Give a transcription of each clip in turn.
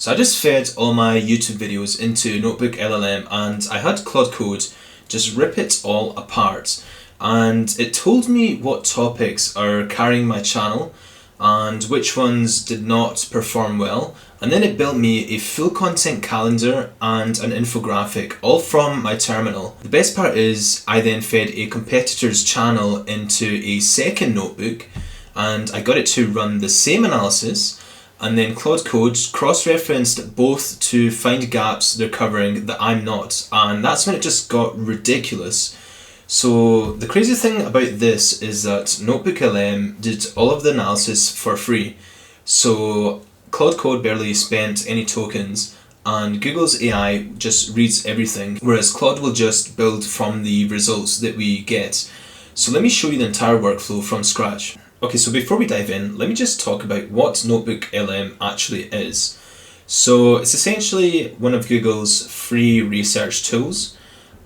So I just fed all my YouTube videos into NotebookLM and I had Claude Code just rip it all apart, and it told me what topics are carrying my channel and which ones did not perform well, and then it built me a full content calendar and an infographic all from my terminal. The best part is I then fed a competitor's channel into a second notebook and I got it to run the same analysis, and then Claude Code cross-referenced both to find gaps they're covering that I'm not, and that's when it just got ridiculous. So the crazy thing about this is that NotebookLM did all of the analysis for free. So Claude Code barely spent any tokens and Google's AI just reads everything, whereas Claude will just build from the results that we get. So let me show you the entire workflow from scratch. Okay, so before we dive in, let me just talk about what NotebookLM actually is. So it's essentially one of Google's free research tools,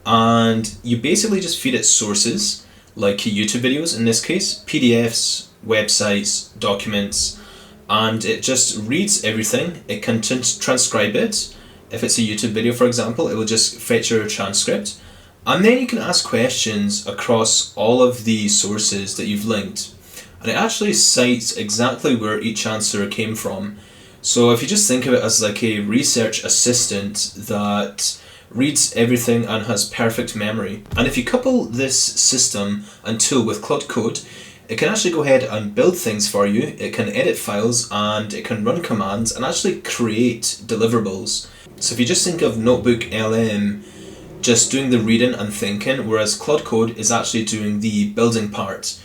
and you basically just feed it sources, like YouTube videos in this case, PDFs, websites, documents, and it just reads everything. It can transcribe it. If it's a YouTube video, for example, it will just fetch your transcript, and then you can ask questions across all of the sources that you've linked. And it actually cites exactly where each answer came from. So if you just think of it as like a research assistant that reads everything and has perfect memory. And if you couple this system and tool with Claude Code, it can actually go ahead and build things for you. It can edit files and it can run commands and actually create deliverables. So if you just think of NotebookLM just doing the reading and thinking, whereas Claude Code is actually doing the building part.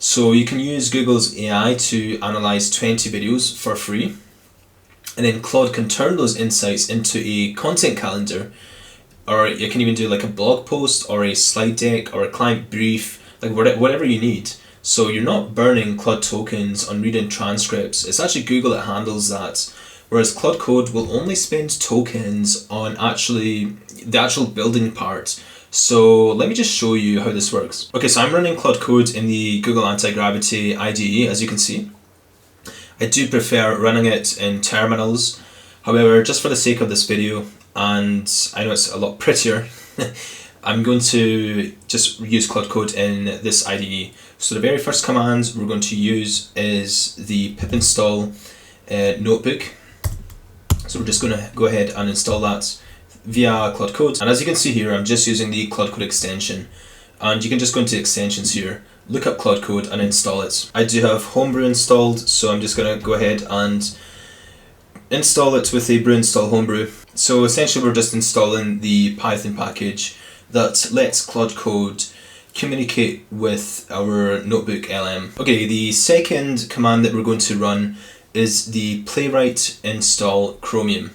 So you can use Google's AI to analyze 20 videos for free, and then Claude can turn those insights into a content calendar, or you can even do like a blog post or a slide deck or a client brief, like whatever you need. So you're not burning Claude tokens on reading transcripts. It's actually Google that handles that, whereas Claude Code will only spend tokens on the actual building part. So let me just show you how this works. Okay, so I'm running Claude Code in the Google Anti-Gravity IDE, as you can see. I do prefer running it in terminals. However, just for the sake of this video, and I know it's a lot prettier, I'm going to just use Claude Code in this IDE. So the very first command we're going to use is the pip install notebook. So we're just going to go ahead and install that via Claude Code, and as you can see here, I'm just using the Claude Code extension, and you can just go into extensions here, look up Claude Code and install it. I do have Homebrew installed, so I'm just going to go ahead and install it with a brew install Homebrew. So essentially we're just installing the Python package that lets Claude Code communicate with our NotebookLM. Okay, the second command that we're going to run is the playwright install Chromium.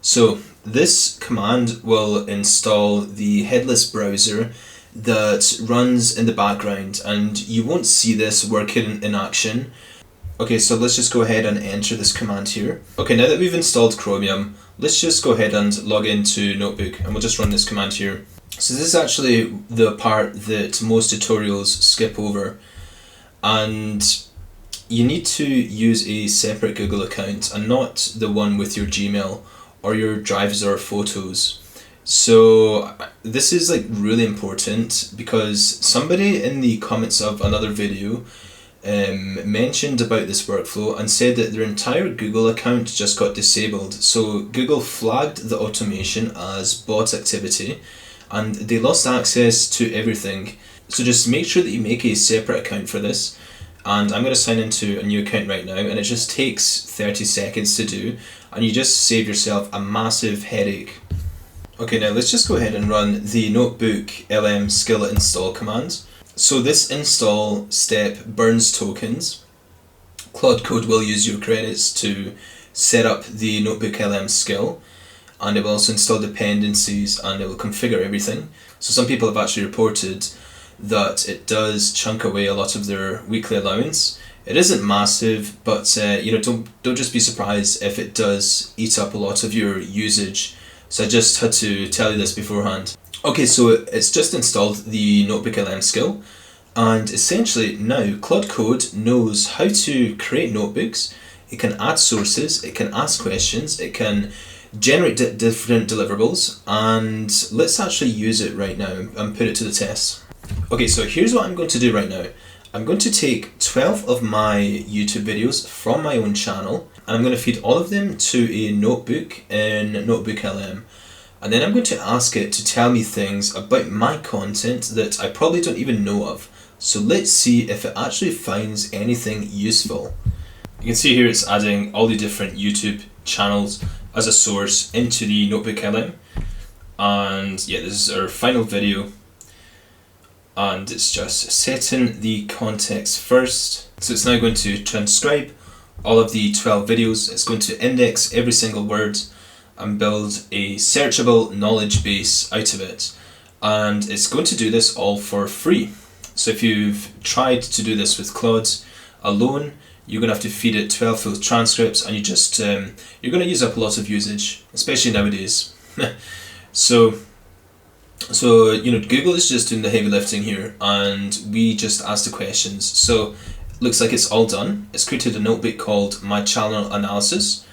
So this command will install the headless browser that runs in the background, and you won't see this working in action. Okay, so let's just go ahead and enter this command here. Okay, now that we've installed Chromium, let's just go ahead and log into Notebook, and we'll just run this command here. So this is actually the part that most tutorials skip over, and you need to use a separate Google account and not the one with your Gmail or your drives or photos. So this is like really important because somebody in the comments of another video mentioned about this workflow and said that their entire Google account just got disabled. So Google flagged the automation as bot activity and they lost access to everything. So just make sure that you make a separate account for this. And I'm going to sign into a new account right now, and it just takes 30 seconds to do, and you just save yourself a massive headache. Okay, now let's just go ahead and run the NotebookLM skill install command. So this install step burns tokens. Claude Code will use your credits to set up the NotebookLM skill, and it will also install dependencies and it will configure everything. So some people have actually reported that it does chunk away a lot of their weekly allowance. It isn't massive, but you know, don't just be surprised if it does eat up a lot of your usage. So I just had to tell you this beforehand. Okay, so it's just installed the NotebookLM skill, and essentially now Claude Code knows how to create notebooks. it can add sources, it can ask questions, it can generate different deliverables, and let's actually use it right now and put it to the test. Okay, so here's what I'm going to do right now. I'm going to take 12 of my YouTube videos from my own channel, and I'm going to feed all of them to a notebook in NotebookLM. And then I'm going to ask it to tell me things about my content that I probably don't even know of. So let's see if it actually finds anything useful. You can see here it's adding all the different YouTube channels as a source into the NotebookLM. And yeah, this is our final video. And it's just setting the context first. So it's now going to transcribe all of the 12 videos. It's going to index every single word and build a searchable knowledge base out of it. And it's going to do this all for free. So if you've tried to do this with Claude alone, you're going to have to feed it 12 full transcripts, and you're going to use up a lot of usage, especially nowadays. So Google is just doing the heavy lifting here, and we just ask the questions. So looks like it's all done. It's created a notebook called My Channel Analysis,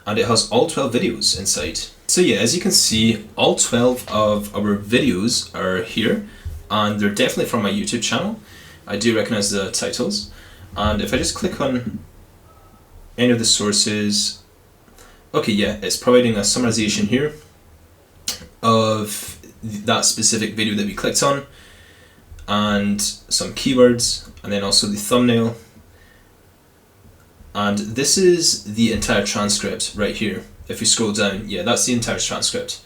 and it has all 12 videos inside. So yeah, as you can see, all 12 of our videos are here, and they're definitely from my YouTube channel. I do recognize the titles, and if I just click on any of the sources, okay, yeah, it's providing a summarization here of that specific video that we clicked on, and some keywords, and then also the thumbnail. And this is the entire transcript right here. If we scroll down, yeah, that's the entire transcript.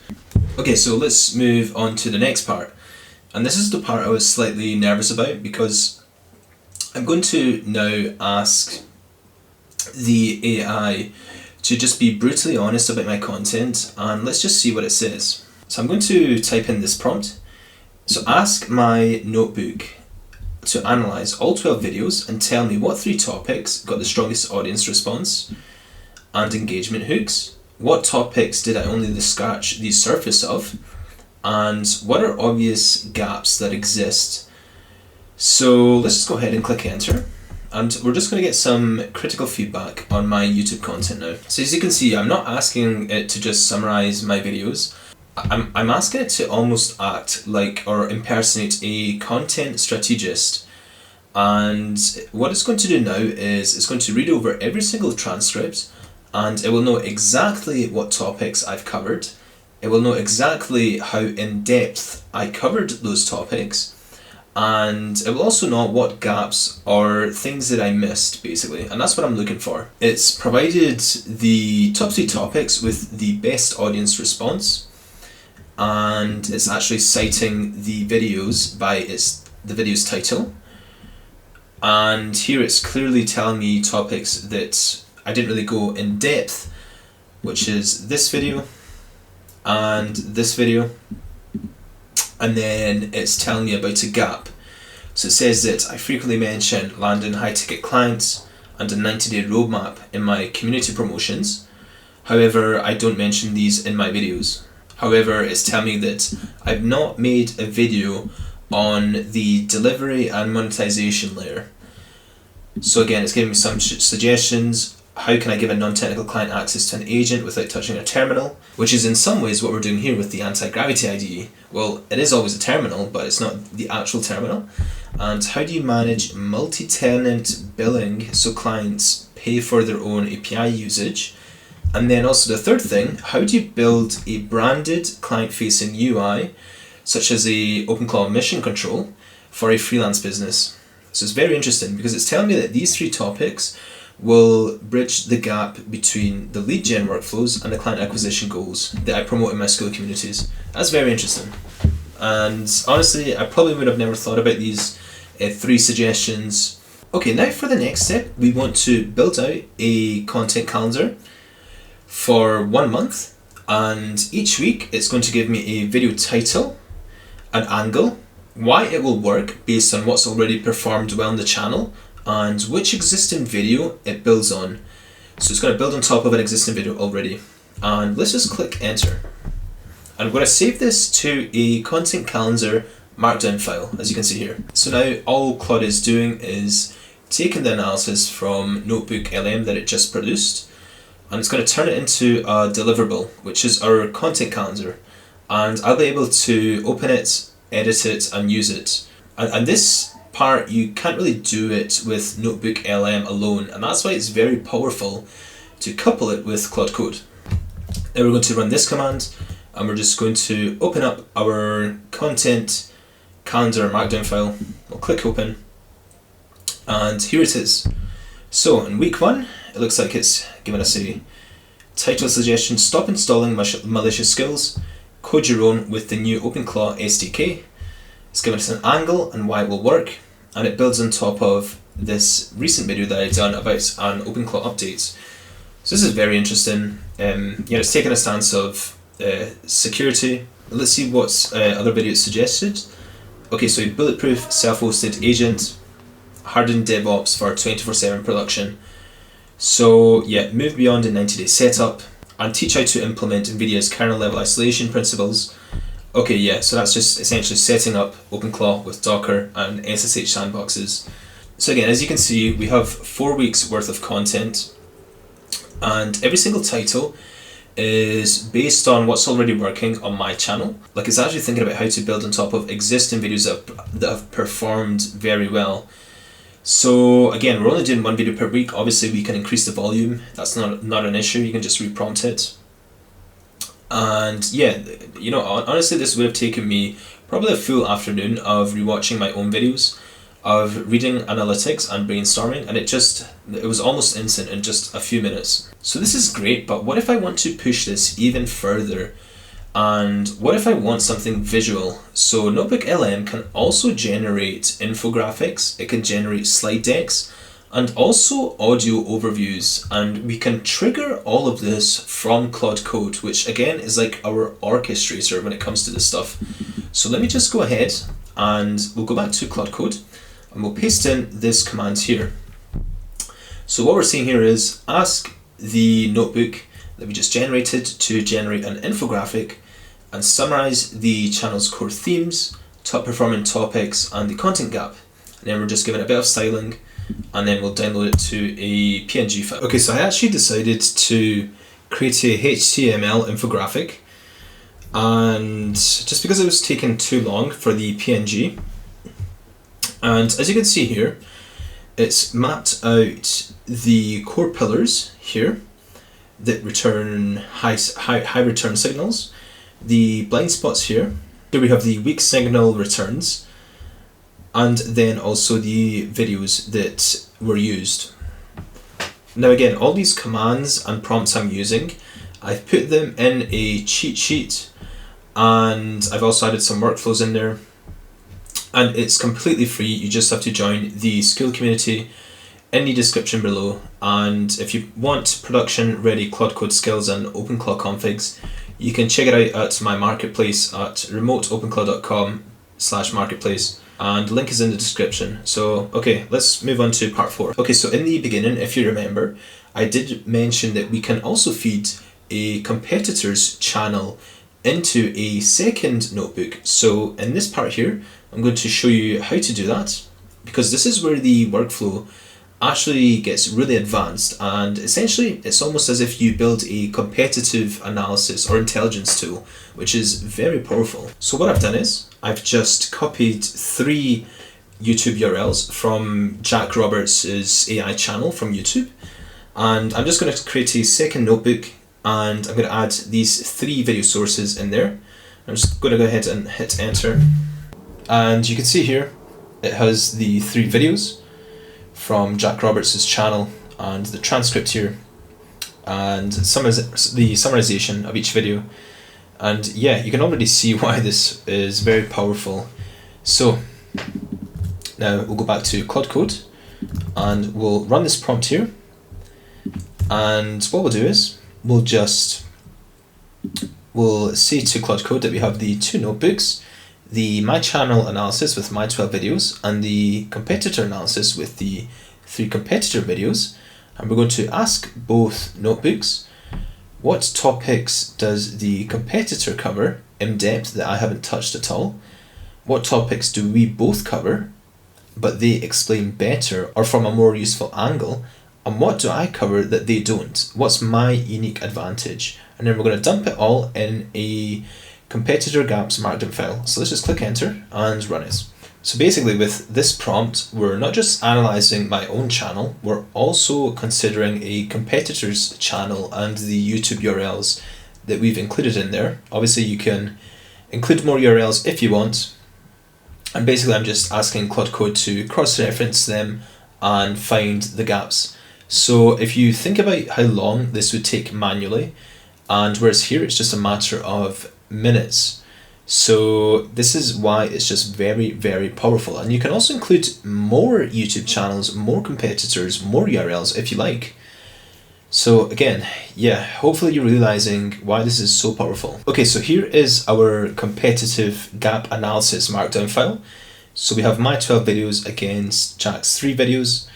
Okay, so let's move on to the next part. And this is the part I was slightly nervous about, because I'm going to now ask the AI to just be brutally honest about my content, and let's just see what it says. So I'm going to type in this prompt. So ask my notebook to analyze all 12 videos and tell me what 3 topics got the strongest audience response and engagement hooks, what topics did I only scratch the surface of, and what are obvious gaps that exist. So let's just go ahead and click enter, and we're just going to get some critical feedback on my YouTube content now. So as you can see, I'm not asking it to just summarize my videos. I'm asking it to almost act like or impersonate a content strategist. And what it's going to do now is it's going to read over every single transcript, and it will know exactly what topics I've covered. It will know exactly how in depth I covered those topics, and it will also know what gaps or things that I missed, basically, and that's what I'm looking for. It's provided the top 3 topics with the best audience response, and it's actually citing the videos by the video's title. And here it's clearly telling me topics that I didn't really go in depth, which is this video and this video. And then it's telling me about a gap. So it says that I frequently mention landing high-ticket clients and a 90-day roadmap in my community promotions. However, I don't mention these in my videos. However, it's telling me that I've not made a video on the delivery and monetization layer. So again, it's giving me some suggestions. How can I give a non-technical client access to an agent without touching a terminal? Which is in some ways what we're doing here with the anti-gravity IDE. Well, it is always a terminal, but it's not the actual terminal. And how do you manage multi-tenant billing so clients pay for their own API usage? And then also the third thing, how do you build a branded client-facing UI, such as a OpenClaw mission control, for a freelance business? So it's very interesting because it's telling me that these 3 topics will bridge the gap between the lead gen workflows and the client acquisition goals that I promote in my school communities. That's very interesting. And honestly, I probably would have never thought about these 3 suggestions. Okay, now for the next step, we want to build out a content calendar for 1 month, and each week it's going to give me a video title, an angle, why it will work based on what's already performed well on the channel, and which existing video it builds on. So it's going to build on top of an existing video already. And let's just click enter. And I'm going to save this to a content calendar markdown file, as you can see here. So now all Claude is doing is taken the analysis from NotebookLM that it just produced, and it's going to turn it into a deliverable, which is our content calendar, and I'll be able to open it, edit it, and use it. And this part, you can't really do it with NotebookLM alone, and that's why it's very powerful to couple it with Claude Code. Now we're going to run this command, and we're just going to open up our content calendar markdown file. We'll click open, and here it is. So in week 1, it looks like it's given us a title suggestion: stop installing malicious skills, code your own with the new OpenClaw SDK. It's given us an angle and why it will work, and it builds on top of this recent video that I've done about an OpenClaw update. So this is very interesting. It's taken a stance of security. Let's see what's other videos suggested. Okay, so bulletproof self-hosted agent, hardened DevOps for 24/7 production. So yeah, move beyond a 90-day setup, and teach how to implement NVIDIA's kernel level isolation principles. Okay, yeah, so that's just essentially setting up OpenClaw with Docker and SSH sandboxes. So again, as you can see, we have 4 weeks worth of content, and every single title is based on what's already working on my channel. Like, it's actually thinking about how to build on top of existing videos that have performed very well. So again, we're only doing 1 video per week. Obviously we can increase the volume, that's not an issue, you can just reprompt it. And yeah, honestly this would have taken me probably a full afternoon of rewatching my own videos, of reading analytics and brainstorming, and it was almost instant in just a few minutes. So this is great, but what if I want to push this even further? And what if I want something visual? So NotebookLM can also generate infographics, it can generate slide decks, and also audio overviews, and we can trigger all of this from Claude Code, which again is like our orchestrator when it comes to this stuff. So let me just go ahead and we'll go back to Claude Code and we'll paste in this command here. So what we're seeing here is ask the notebook that we just generated to generate an infographic and summarize the channel's core themes, top performing topics, and the content gap. And then we're just giving it a bit of styling, and then we'll download it to a PNG file. Okay, so I actually decided to create a HTML infographic, and just because it was taking too long for the PNG, and as you can see here, it's mapped out the core pillars here that return high return signals, the blind spots here. Here we have the weak signal returns, and then also the videos that were used. Now again, all these commands and prompts I'm using, I've put them in a cheat sheet, and I've also added some workflows in there, and it's completely free. You just have to join the school community in the description below, and if you want production ready Claude Code skills and OpenClaw configs, you can check it out at my marketplace at remoteopenclaw.com/marketplace, and link is in the description. So okay, let's move on to part 4. Okay, so in the beginning, if you remember, I did mention that we can also feed a competitor's channel into a second notebook. So in this part here, I'm going to show you how to do that, because this is where the workflow actually gets really advanced, and essentially it's almost as if you build a competitive analysis or intelligence tool, which is very powerful. So what I've done is I've just copied 3 YouTube URLs from Jack Roberts' AI channel from YouTube, and I'm just going to create a second notebook, and I'm going to add these 3 video sources in there. I'm just going to go ahead and hit enter, and you can see here it has the 3 videos from Jack Roberts' channel and the transcript here and the summarization of each video. And yeah, you can already see why this is very powerful. So now we'll go back to Claude Code and we'll run this prompt here, and what we'll do is we'll say to Claude Code that we have the 2 notebooks, the my channel analysis with my 12 videos and the competitor analysis with the 3 competitor videos, and we're going to ask both notebooks, what topics does the competitor cover in depth that I haven't touched at all? What topics do we both cover? but they explain better or from a more useful angle? And what do I cover that they don't? What's my unique advantage? And then we're going to dump it all in a competitor gaps markdown file. So let's just click enter and run it. So basically with this prompt, we're not just analyzing my own channel, we're also considering a competitor's channel and the YouTube URLs that we've included in there. Obviously you can include more URLs if you want. And basically I'm just asking Claude Code to cross-reference them and find the gaps. So if you think about how long this would take manually, and whereas here it's just a matter of minutes. So this is why it's just very, very powerful. And you can also include more YouTube channels, more competitors, more URLs if you like. So again, yeah, hopefully you're realizing why this is so powerful. Okay, so here is our competitive gap analysis markdown file. So we have my 12 videos against Jack's 3 videos.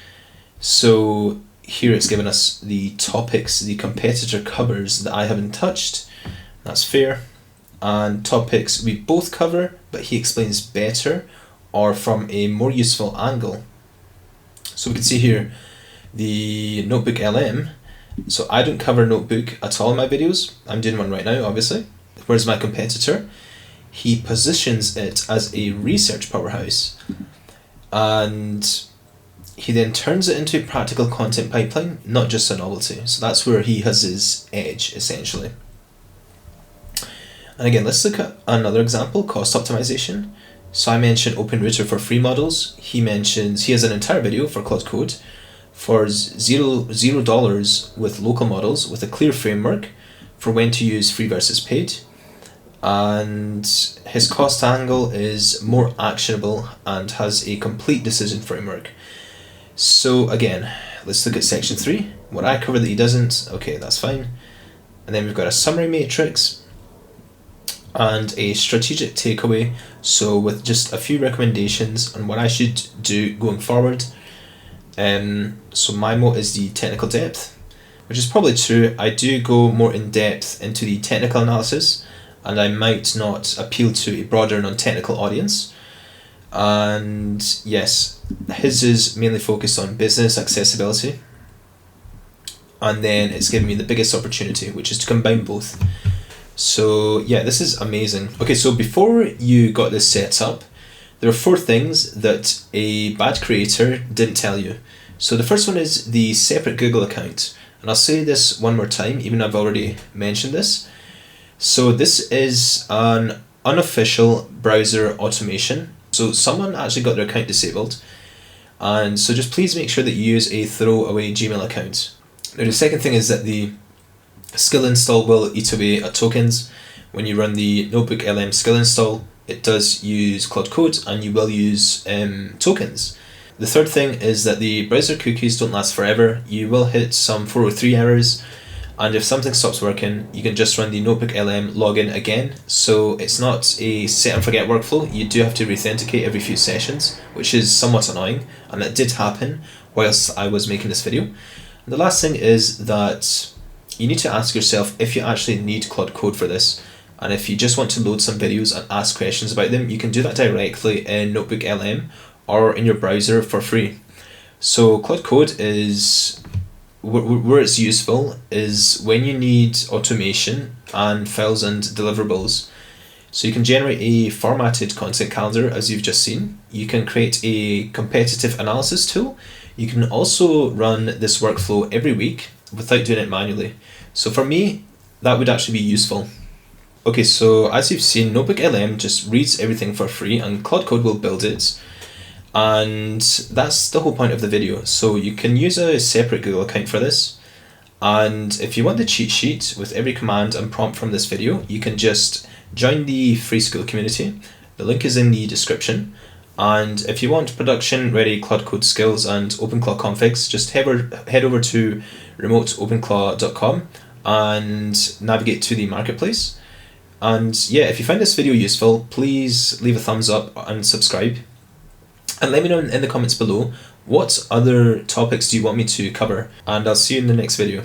So here it's given us the topics the competitor covers that I haven't touched. That's fair. And topics we both cover, but he explains better or from a more useful angle. So we can see here the NotebookLM. So I don't cover Notebook at all in my videos. I'm doing one right now, obviously. Whereas my competitor, he positions it as a research powerhouse. And he then turns it into a practical content pipeline, not just a novelty. So that's where he has his edge, essentially. And again, let's look at another example, cost optimization. So I mentioned OpenRouter for free models. He mentions, he has an entire video for Claude Code for $0 with local models with a clear framework for when to use free versus paid. And his cost angle is more actionable and has a complete decision framework. So again, let's look at section 3. What I cover that he doesn't, okay, that's fine. And then we've got a summary matrix and a strategic takeaway, so with just a few recommendations on what I should do going forward. So my moat is the technical depth, which is probably true. I do go more in depth into the technical analysis, and I might not appeal to a broader non-technical audience. And yes, his is mainly focused on business accessibility, and then it's given me the biggest opportunity, which is to combine both. So yeah, this is amazing. Okay, so before you got this set up, there are 4 things that a bad creator didn't tell you. So the first one is the separate Google account. And I'll say this one more time, even though I've already mentioned this. So this is an unofficial browser automation. So someone actually got their account disabled. And so just please make sure that you use a throwaway Gmail account. Now the second thing is that the skill install will eat away at tokens. When you run the NotebookLM skill install, it does use Claude Code and you will use tokens. The third thing is that the browser cookies don't last forever. You will hit some 403 errors, and if something stops working, you can just run the NotebookLM login again. So it's not a set and forget workflow. You do have to reauthenticate every few sessions, which is somewhat annoying, and that did happen whilst I was making this video. And the last thing is that you need to ask yourself if you actually need Claude Code for this. And if you just want to load some videos and ask questions about them, you can do that directly in NotebookLM or in your browser for free. So Claude Code is, where it's useful is when you need automation and files and deliverables. So you can generate a formatted content calendar, as you've just seen. You can create a competitive analysis tool. You can also run this workflow every week without doing it manually. So for me, that would actually be useful. Okay, so as you've seen, NotebookLM just reads everything for free and Claude Code will build it. And that's the whole point of the video. So you can use a separate Google account for this. And if you want the cheat sheet with every command and prompt from this video, you can just join the free school community. The link is in the description. And if you want production ready Claude Code skills and OpenClaw configs, just head over to remoteopenclaw.com and navigate to the marketplace. And yeah, if you find this video useful, please leave a thumbs up and subscribe. And let me know in the comments below, what other topics do you want me to cover? And I'll see you in the next video.